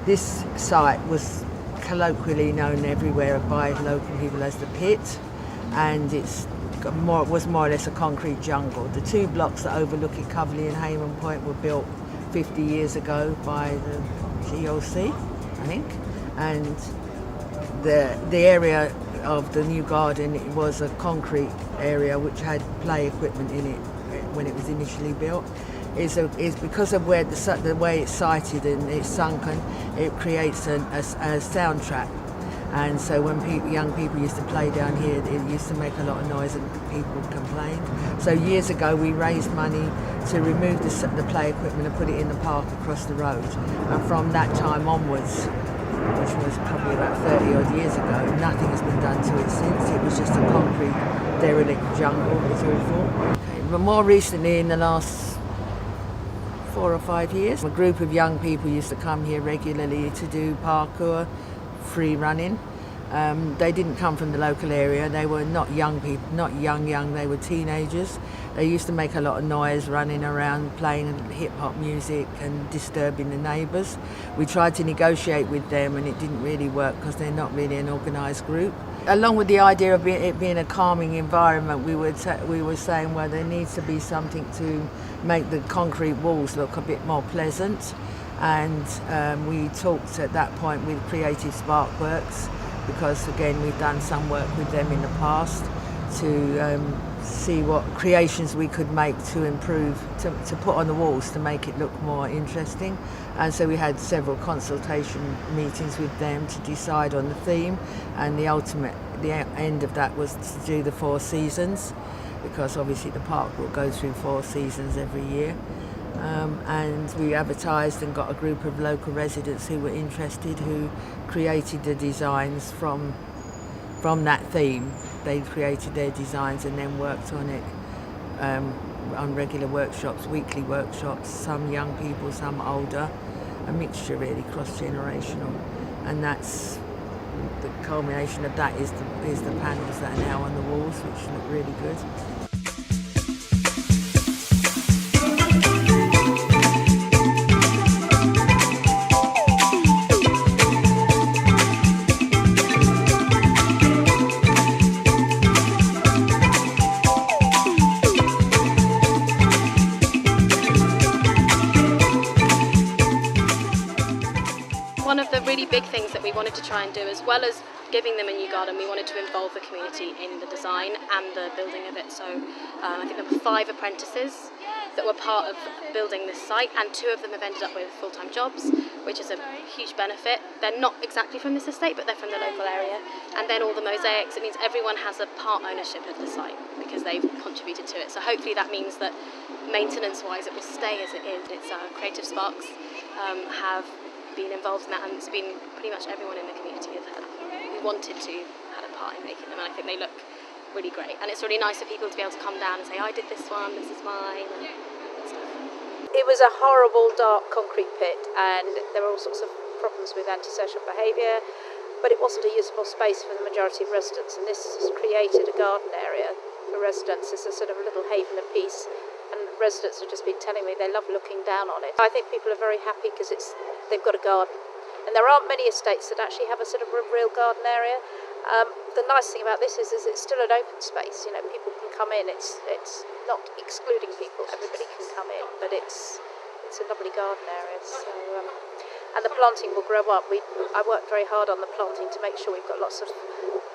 This site was colloquially known everywhere by local people as the Pit, and was more or less a concrete jungle. The two blocks that overlook it, Coverley and Hayman Point, were built 50 years ago by the GLC, I think, and the area of the new garden, it was a concrete area which had play equipment in it when it was initially built. Is because of where the way it's sited and it's sunken, it creates a sound trap. And so when young people used to play down here, it used to make a lot of noise and people complained. So years ago we raised money to remove the play equipment and put it in the park across the road. And from that time onwards, which was probably about 30 odd years ago, nothing has been done to it since. It was just a concrete derelict jungle. It was awful. Okay. But more recently, in the last 4 or 5 years, a group of young people used to come here regularly to do parkour, free running. They didn't come from the local area. They were not young people, not young, they were teenagers. They used to make a lot of noise running around, playing hip-hop music and disturbing the neighbours. We tried to negotiate with them and it didn't really work because they're not really an organised group. Along with the idea of it being a calming environment, we were saying, well, there needs to be something to make the concrete walls look a bit more pleasant. And we talked at that point with Creative Sparkworks, because again we've done some work with them in the past to see what creations we could make to improve, to put on the walls to make it look more interesting. And so we had several consultation meetings with them to decide on the theme, and the end of that was to do the 4 seasons, because obviously the park will go through 4 seasons every year. And we advertised and got a group of local residents who were interested, who created the designs from that theme. They created their designs and then worked on it on regular workshops, weekly workshops, some young people, some older, a mixture really, cross-generational. And that's the culmination of that is the panels that are now on the walls, which look really good. One of the really big things that we wanted to try and do, as well as giving them a new garden, we wanted to involve the community in the design and the building of it. So I think there were 5 apprentices that were part of building this site, and 2 of them have ended up with full-time jobs, which is a huge benefit. They're not exactly from this estate, but they're from the local area. And then all the mosaics, it means everyone has a part ownership of the site because they've contributed to it. So hopefully that means that maintenance-wise it will stay as it is. It's Creative Sparks have been involved in that, and it's been pretty much everyone in the community who wanted to had a part in making them, and I think they look really great. And it's really nice for people to be able to come down and say, I did this one, this is mine, and stuff. It was a horrible dark concrete pit, and there were all sorts of problems with antisocial behaviour, but it wasn't a usable space for the majority of residents, and this has created a garden area for residents. It's a sort of little haven of peace, and residents have just been telling me they love looking down on it. I think people are very happy because they've got a garden, and there aren't many estates that actually have a sort of real garden area. The nice thing about this is it's still an open space. You know, people can come in. It's not excluding people. Everybody can come in, but it's a lovely garden area. So and the planting will grow up. I worked very hard on the planting to make sure we've got lots of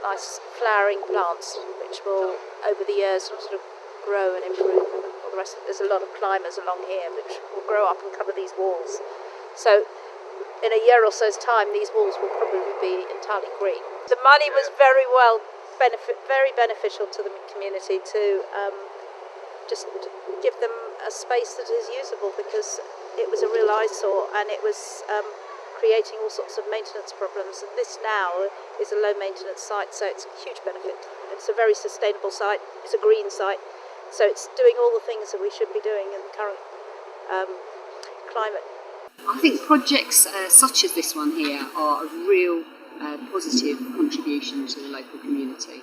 nice flowering plants, which will over the years sort of grow and improve. The rest there's a lot of climbers along here which will grow up and cover these walls. So in a year or so's time, these walls will probably be entirely green. The money was very beneficial to the community to just give them a space that is usable, because it was a real eyesore and it was creating all sorts of maintenance problems. And this now is a low maintenance site, so it's a huge benefit. It's a very sustainable site. It's a green site. So it's doing all the things that we should be doing in the current climate. I think projects such as this one here are a real positive contribution to the local community.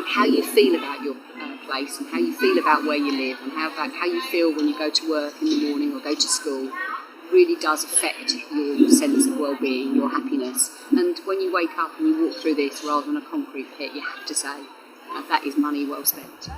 How you feel about your place and how you feel about where you live and how you feel when you go to work in the morning or go to school really does affect your sense of well-being, your happiness. And when you wake up and you walk through this rather than a concrete pit, you have to say, that is money well spent.